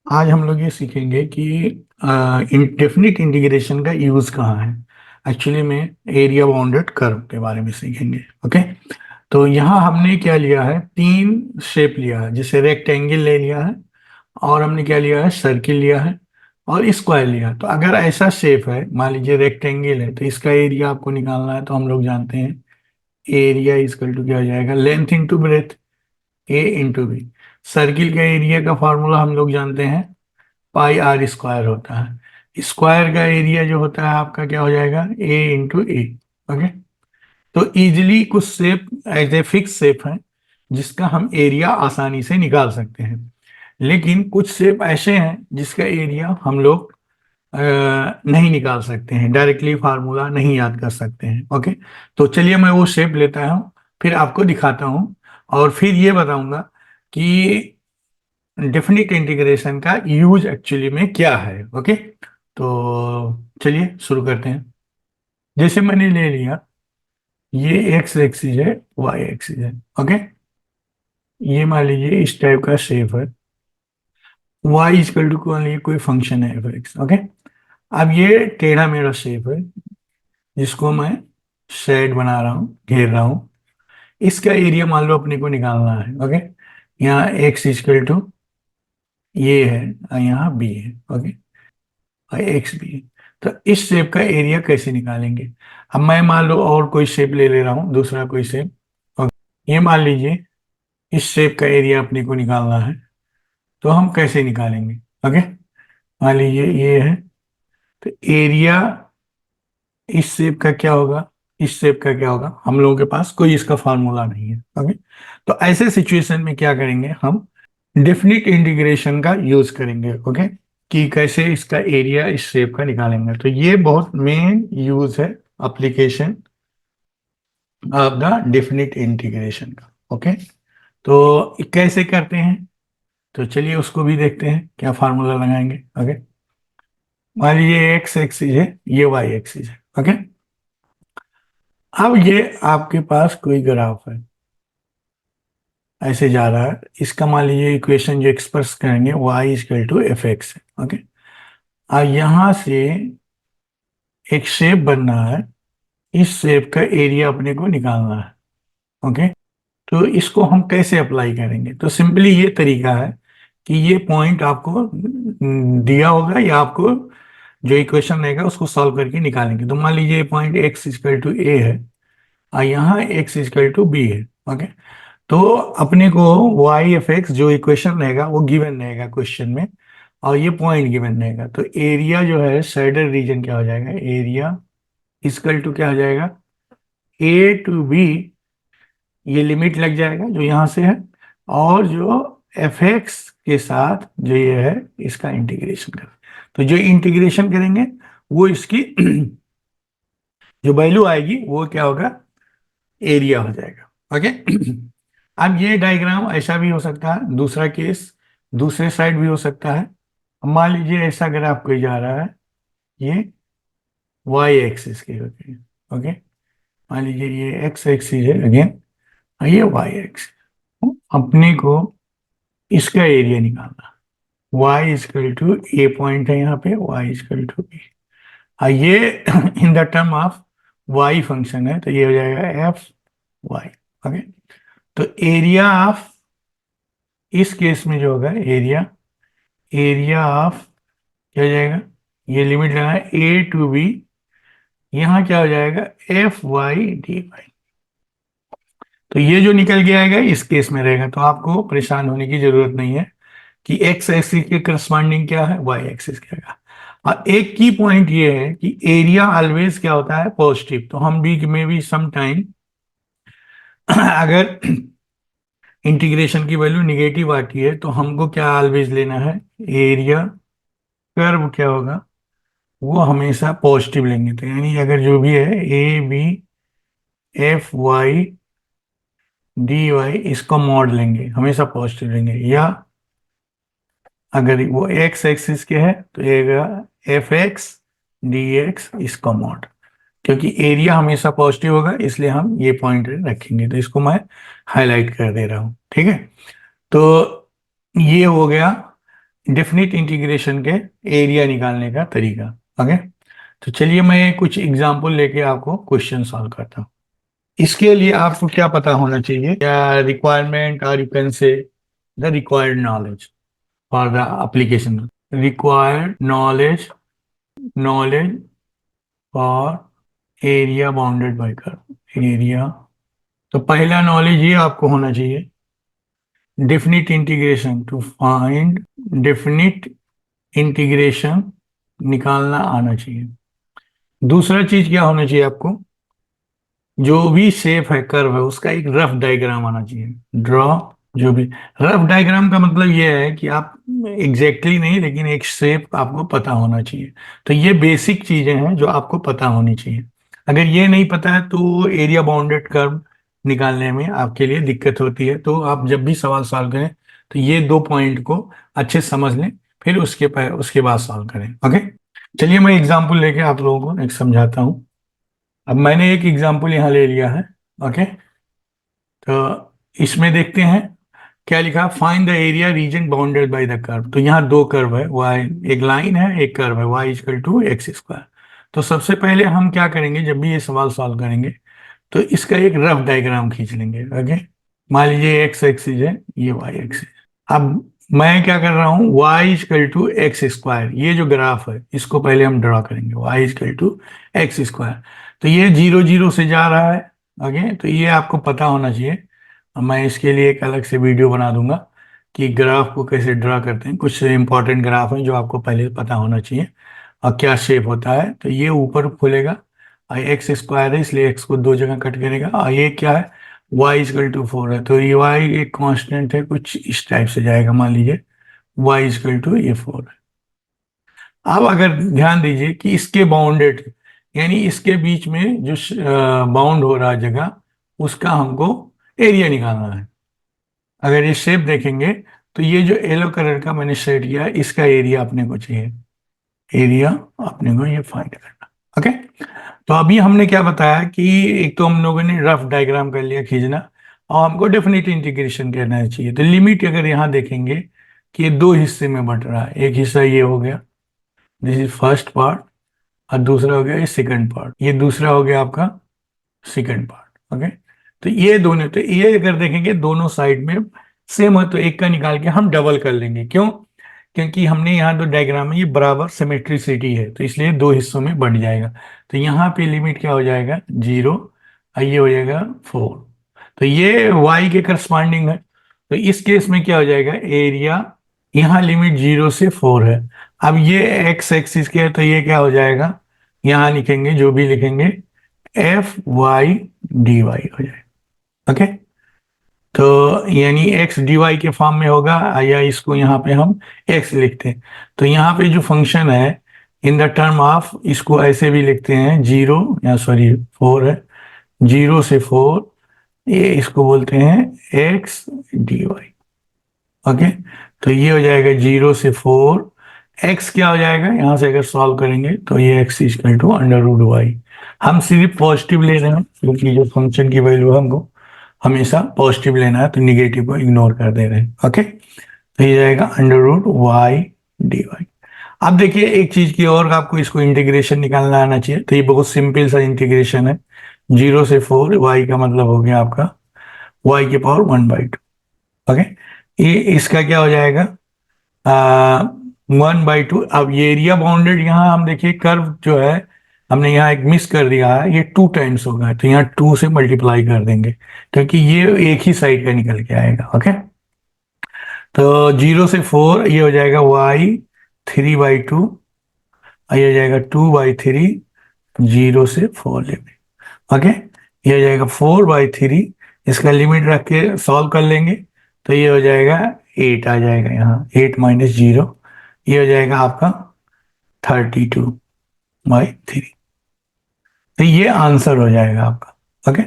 आज हम लोग ये सीखेंगे कि इंडेफिनिट इंटीग्रेशन का यूज कहाँ है। एक्चुअली में एरिया बाउंडेड कर्व के बारे में सीखेंगे। ओके, तो यहाँ हमने क्या लिया है, तीन शेप लिया है। जैसे रेक्टेंगल ले लिया है, और हमने क्या लिया है, सर्किल लिया है, और स्क्वायर लिया है। तो अगर ऐसा शेप है, मान लीजिए रेक्टेंगल है, तो इसका एरिया आपको निकालना है। तो हम लोग जानते हैं एरिया इजकल टू क्या हो जाएगा, लेंथ इंटू ब्रेथ, ए इंटू बी। सर्किल का एरिया का फॉर्मूला हम लोग जानते हैं, पाई आर स्क्वायर होता है। स्क्वायर का एरिया जो होता है आपका क्या हो जाएगा, ए इंटू ए। ओके, तो इजिली कुछ शेप ऐसे फिक्स शेप है जिसका हम एरिया आसानी से निकाल सकते हैं। लेकिन कुछ शेप ऐसे हैं जिसका एरिया हम लोग नहीं निकाल सकते हैं, डायरेक्टली फार्मूला नहीं याद कर सकते हैं। ओके, तो चलिए मैं वो शेप लेता हूँ, फिर आपको दिखाता हूँ, और फिर ये बताऊंगा कि डेफिनिट इंटीग्रेशन का यूज एक्चुअली में क्या है। ओके, तो चलिए शुरू करते हैं। जैसे मैंने ले लिया, ये एक्स एक्सिस है, वाई एक्सिस है। ओके, ये मान लीजिए इस टाइप का शेप है, वाई इजकल टू मान लीजिए कोई फंक्शन है एफ एक्स। ओके, अब ये टेढ़ा मेढ़ा शेप है जिसको मैं शेड बना रहा हूँ, घेर रहा हूँ। इसका एरिया मान लो अपने को निकालना है। ओके, यहाँ एक्स इजकल टू ये है, और यहाँ बी है। ओके, और एक्स भी है। तो इस शेप का एरिया कैसे निकालेंगे। अब मैं मान लो और कोई शेप ले ले रहा हूँ, दूसरा कोई शेप। ये मान लीजिए इस शेप का एरिया अपने को निकालना है, तो हम कैसे निकालेंगे। ओके, मान लीजिए ये है, तो एरिया इस शेप का क्या होगा, इस शेप का क्या होगा, हम लोगों के पास कोई इसका फार्मूला नहीं है। ओके, तो ऐसे सिचुएशन में क्या करेंगे हम, डेफिनिट इंटीग्रेशन का यूज करेंगे। ओके, कि कैसे इसका एरिया इस शेप का निकालेंगे। तो ये बहुत मेन यूज है, application of the definite integration का। ओके, तो कैसे करते हैं, तो चलिए उसको भी देखते हैं, क्या फार्मूला लगाएंगे। ओके, मान लीजिए एक्स एक्सिस है, ये वाई एक्सिस है। ओके, अब ये आपके पास कोई ग्राफ है, ऐसे जा रहा है। इसका मान लीजिए इक्वेशन जो एक्सप्रेस करेंगे, y equal to f x है। ओके, अब यहां से एक शेप बनना है, इस शेप का एरिया अपने को निकालना है। ओके, तो इसको हम कैसे अप्लाई करेंगे, तो सिंपली ये तरीका है कि ये पॉइंट आपको दिया होगा, या आपको जो इक्वेशन रहेगा उसको सॉल्व करके निकालेंगे। तो मान लीजिए ये पॉइंट एक्स इजकल टू ए है, और यहाँ एक्स इजकल टू बी है। ओके, तो अपने को वाई एफ एक्स जो इक्वेशन रहेगा वो गिवन रहेगा क्वेश्चन में, और ये पॉइंट गिवन रहेगा। तो एरिया जो है शेडेड रीजन क्या हो जाएगा, एरिया इजकल टू क्या हो जाएगा, ए टू बी, ये लिमिट लग जाएगा जो यहाँ से है, और जो एफ एक्स के साथ जो ये है इसका इंटीग्रेशन करें। तो जो इंटीग्रेशन करेंगे वो इसकी जो वैल्यू आएगी वो क्या होगा, एरिया हो जाएगा। ओके, अब ये डायग्राम ऐसा भी हो सकता है, दूसरा केस दूसरे साइड भी हो सकता है। अब मान लीजिए ऐसा ग्राफ कोई जा रहा है, ये वाई एक्सिस के होते हैं। ओके, मान लीजिए ये एक्स एक्सिस है अगेन, और ये वाई एक्सिस। अपने को इसका एरिया निकालना, y equal to a point है यहाँ पे, y इजकल टू बी। ये in the term of y function है, तो ये हो जाएगा एफ वाई। ओके, तो एरिया ऑफ, इस केस में जो होगा एरिया, एरिया ऑफ क्या हो जाएगा, ये लिमिट लगा है ए टू बी, यहाँ क्या हो जाएगा, एफ वाई डी वाई। तो ये जो निकल के आएगा इस केस में रहेगा, तो आपको परेशान होने की जरूरत नहीं है कि एक्स एक्सिस के करस्पॉन्डिंग क्या है, वाई एक्सिस क्या है। और एक की पॉइंट ये है कि एरिया ऑलवेज क्या होता है, पॉजिटिव। तो हम भी में भी सम टाइम अगर इंटीग्रेशन की वैल्यू निगेटिव आती है, तो हमको क्या ऑलवेज लेना है, एरिया कर्व क्या होगा, वो हमेशा पॉजिटिव लेंगे। तो यानी अगर जो भी है a b f y d y, इसको मॉड लेंगे, हमेशा पॉजिटिव लेंगे। या अगर वो एक्स एक्सिस के है तो ये एफ एक्स डी एक्स, इसका मॉड। क्योंकि एरिया हमेशा पॉजिटिव होगा, इसलिए हम ये पॉइंट रखेंगे। तो इसको मैं हाईलाइट कर दे रहा हूँ। ठीक है, तो ये हो गया डेफिनिट इंटीग्रेशन के एरिया निकालने का तरीका। ओके, तो चलिए मैं कुछ एग्जांपल लेके आपको क्वेश्चन सॉल्व करता हूँ। इसके लिए आपको क्या पता होना चाहिए, या रिक्वायरमेंट, और you can say the required knowledge for the application. Required knowledge for area bounded by curve. Area, तो पहला नॉलेज ये आपको होना चाहिए, definite integration, to find definite integration निकालना आना चाहिए। दूसरा चीज क्या होना चाहिए आपको, जो भी शेप है, कर्व है, उसका एक रफ डायग्राम आना चाहिए। ड्रॉ, जो भी रफ डायग्राम का मतलब ये है कि आप एग्जैक्टली नहीं, लेकिन एक शेप आपको पता होना चाहिए। तो ये बेसिक चीजें हैं जो आपको पता होनी चाहिए। अगर ये नहीं पता है तो एरिया बाउंडेड कर्व निकालने में आपके लिए दिक्कत होती है। तो आप जब भी सवाल सॉल्व करें तो ये दो पॉइंट को अच्छे से समझ लें, फिर उसके बाद सॉल्व करें। ओके, चलिए मैं एग्जाम्पल लेके आप लोगों को एक समझाता हूँ। अब मैंने एक एग्जाम्पल यहाँ ले लिया है। ओके, तो इसमें देखते हैं क्या लिखा, find the area reason bounded by the curve. तो यहाँ दो कर्व है, वाई, एक लाइन है, एक कर्व है, y equal to x square. तो सबसे पहले हम क्या करेंगे, जब भी ये सवाल सॉल्व करेंगे तो इसका एक रफ डायग्राम खींच लेंगे। ओके, मान लीजिए एक्स एक्सिस है, ये वाई एक्सिस। अब मैं क्या कर रहा हूँ, y equal to x square, ये जो ग्राफ है इसको पहले हम ड्रॉ करेंगे, y equal to x square. तो ये 0 0 से जा रहा है। ओके, तो ये आपको पता होना चाहिए। मैं इसके लिए एक अलग से वीडियो बना दूंगा कि ग्राफ को कैसे ड्रा करते हैं। कुछ इंपॉर्टेंट ग्राफ हैं जो आपको पहले पता होना चाहिए, और क्या शेप होता है। तो ये ऊपर खुलेगा, और एक्स स्क्वायर है इसलिए एक्स को दो जगह कट करेगा, और ये क्या है, वाई इक्वल टू 4 है। तो ये वाई एक कांस्टेंट है, कुछ इस टाइप से जाएगा। मान लीजिए वाई इक्वल टू ये 4 है। अब अगर ध्यान दीजिए कि इसके बाउंडेड, यानी इसके बीच में जो बाउंड हो रहा जगह, उसका हमको एरिया निकालना है। अगर ये शेप देखेंगे तो ये जो येलो कलर का मैंने शेड किया है, इसका एरिया अपने को चाहिए। एरिया अपने को ये फाइंड करना। ओके, तो अभी हमने क्या बताया कि एक तो हम लोगों ने रफ डायग्राम कर लिया खींचना, और हमको डेफिनेट इंटीग्रेशन करना चाहिए। तो लिमिट अगर यहाँ देखेंगे कि ये दो हिस्से में बट रहा है, एक हिस्सा ये हो गया, दिस इज फर्स्ट पार्ट, और दूसरा हो गया ये सेकंड पार्ट, ये दूसरा हो गया आपका सेकंड पार्ट। ओके, तो ये दोनों, तो ये अगर देखेंगे दोनों साइड में सेम है, तो एक का निकाल के हम डबल कर लेंगे। क्यों? क्योंकि हमने यहाँ जो डायग्राम है ये बराबर सिमेट्रिसिटी है, तो इसलिए दो हिस्सों में बंट जाएगा। तो यहाँ पे लिमिट क्या हो जाएगा, 0, और ये हो जाएगा 4। तो ये y के करस्पॉन्डिंग है। तो इस केस में क्या हो जाएगा, एरिया, यहाँ लिमिट 0 से 4 है। अब ये x एक्सिस के है, तो ये क्या हो जाएगा, यहाँ लिखेंगे जो भी लिखेंगे, एफ वाई डी वाई हो जाएगा। ओके, तो यानी एक्स डी वाई के फॉर्म में होगा, या इसको यहाँ पे हम एक्स लिखते हैं। तो यहाँ पे जो फंक्शन है इन द टर्म ऑफ, इसको ऐसे भी लिखते हैं, 0 या सॉरी 4 है, 0 से 4, ये इसको बोलते हैं एक्स डी वाई। ओके, तो ये हो जाएगा 0 से 4, एक्स क्या हो जाएगा, यहाँ से अगर सॉल्व करेंगे तो ये x equal to under root y. हम सिर्फ पॉजिटिव ले रहे हैं क्योंकि जो फंक्शन की वैल्यू है हमको हमेशा पॉजिटिव लेना है, तो निगेटिव को इग्नोर कर दे रहे हैं। ओके, तो ये जाएगा under root y d y. अब देखिए एक चीज की और, आपको इसको इंटीग्रेशन निकालना आना चाहिए। तो ये बहुत सिंपल सा इंटीग्रेशन है, 0 से 4, वाई का मतलब हो गया आपका वाई के पावर 1/2। ओके, ये इसका क्या हो जाएगा, 1/2। अब ये एरिया बाउंडेड, यहाँ हम देखिए कर्व जो है हमने यहाँ एक मिस कर दिया है, ये 2 टाइम्स होगा, तो यहाँ 2 से मल्टीप्लाई कर देंगे क्योंकि ये एक ही साइड का निकल के आएगा। ओके, तो 0 से 4 ये हो जाएगा y 3/2, ये हो जाएगा 2/3, 0 से 4 लिमिट। ओके, ये हो जाएगा 4/3, इसका लिमिट रख के सॉल्व कर लेंगे तो ये हो जाएगा 8 आ जाएगा, यहाँ 8 माइनस 0, ये हो जाएगा आपका 32/3। तो ये आंसर हो जाएगा आपका। ओके,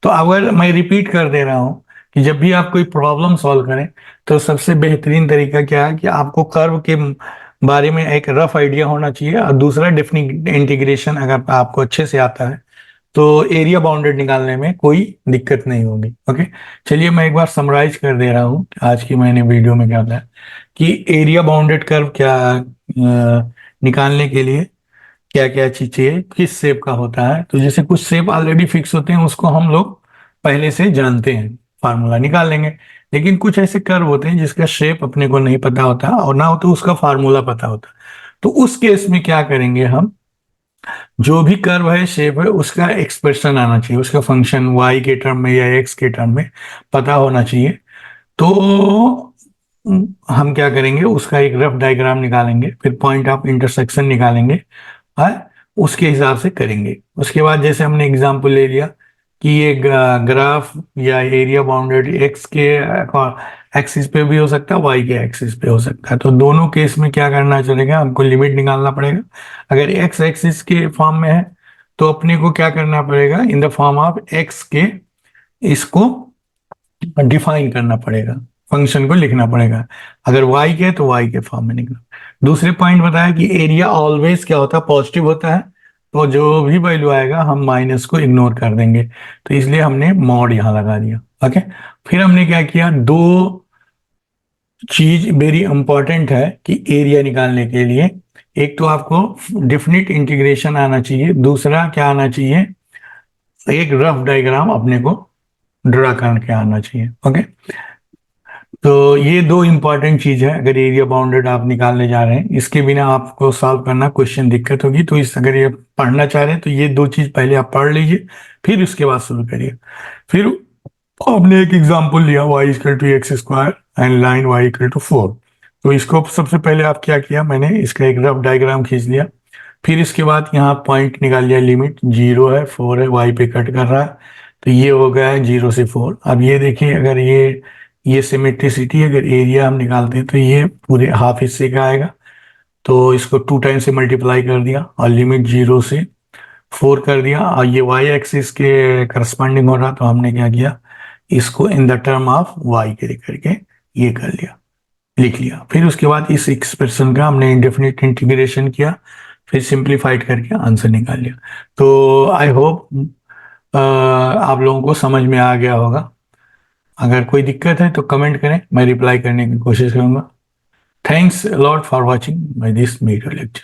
तो अगर मैं रिपीट कर दे रहा हूं कि जब भी आप कोई प्रॉब्लम सॉल्व करें तो सबसे बेहतरीन तरीका क्या है कि आपको कर्व के बारे में एक रफ आइडिया होना चाहिए, और दूसरा डेफिनिट इंटीग्रेशन अगर आपको अच्छे से आता है तो एरिया बाउंडेड निकालने में कोई दिक्कत नहीं होगी। ओके, चलिए मैं एक बार समराइज कर दे रहा हूँ आज की मैंने वीडियो में क्या बताया कि एरिया बाउंडेड कर्व क्या निकालने के लिए क्या क्या चीज चाहिए, किस शेप का होता है। तो जैसे कुछ शेप ऑलरेडी फिक्स होते हैं, उसको हम लोग पहले से जानते हैं, फार्मूला निकाल लेंगे। लेकिन कुछ ऐसे कर्व होते हैं जिसका शेप अपने को नहीं पता होता, और ना हो तो उसका फार्मूला पता होता। तो उस केस में क्या करेंगे हम, जो भी कर्व है, शेप है, उसका एक्सप्रेशन आना चाहिए, उसका फंक्शन वाई के टर्म में या एक्स के टर्म में पता होना चाहिए। तो हम क्या करेंगे, उसका एक रफ डायग्राम निकालेंगे, फिर पॉइंट ऑफ इंटरसेक्शन निकालेंगे, है, उसके हिसाब से करेंगे। उसके बाद जैसे हमने एग्जांपल ले लिया कि ये ग्राफ या एरिया बाउंडेड एक्स के एक्सिस पे भी हो सकता है, वाई के एक्सिस पे हो सकता है। तो दोनों केस में क्या करना चलेगा, हमको लिमिट निकालना पड़ेगा। अगर एक्स एक्सिस के फॉर्म में है तो अपने को क्या करना पड़ेगा, in the form of x के इसको डिफाइन करना पड़ेगा, फंक्शन को लिखना पड़ेगा। अगर वाई के है तो वाई के फॉर्म में निकला। दूसरे पॉइंट बताया कि एरिया ऑलवेज क्या होता है, पॉजिटिव होता है। तो जो भी वैल्यू आएगा हम माइनस को इग्नोर कर देंगे, तो इसलिए हमने मॉड यहां लगा दिया। ओके, फिर हमने क्या किया, दो चीज वेरी इंपॉर्टेंट है कि एरिया निकालने के लिए। एक तो आपको डेफिनिट इंटीग्रेशन आना चाहिए, दूसरा क्या आना चाहिए, एक रफ डायग्राम अपने को ड्रा करके आना चाहिए। ओके, तो ये दो इंपॉर्टेंट चीज है अगर एरिया बाउंडेड आप निकालने जा रहे हैं। इसके बिना आपको सॉल्व करना क्वेश्चन दिक्कत होगी। तो इस अगर ये पढ़ना चाह रहे हैं तो ये दो चीज पहले आप पढ़ लीजिए, फिर उसके बाद शुरू करिए। फिर आपने एक एग्जांपल लिया y equal to x square and line y equal to 4। तो इसको सबसे पहले आप क्या किया, मैंने इसका एक रफ डायग्राम खींच लिया। फिर इसके बाद यहाँ पॉइंट निकाल लिया, लिमिट 0 है 4 है, y पे कट कर रहा है, तो ये हो गया है 0 से 4। अब ये देखिए, अगर ये सिमेट्रिसिटी, अगर एरिया हम निकालते हैं तो ये पूरे हाफ हिस्से का आएगा। तो इसको 2 टाइम से मल्टीप्लाई कर दिया और लिमिट 0 से 4 कर दिया, और ये y एक्सिस के करस्पॉन्डिंग हो रहा, तो हमने क्या किया, इसको इन द टर्म ऑफ y के करके ये कर लिया, लिख लिया। फिर उसके बाद इस एक्सप्रेशन का हमने इंडेफिनिट इंटीग्रेशन किया, फिर सिंप्लीफाइड करके आंसर निकाल लिया। तो आई होप आप लोगों को समझ में आ गया होगा। अगर कोई दिक्कत है तो कमेंट करें, मैं रिप्लाई करने की कोशिश करूंगा। Thanks lot for watching my this video lecture.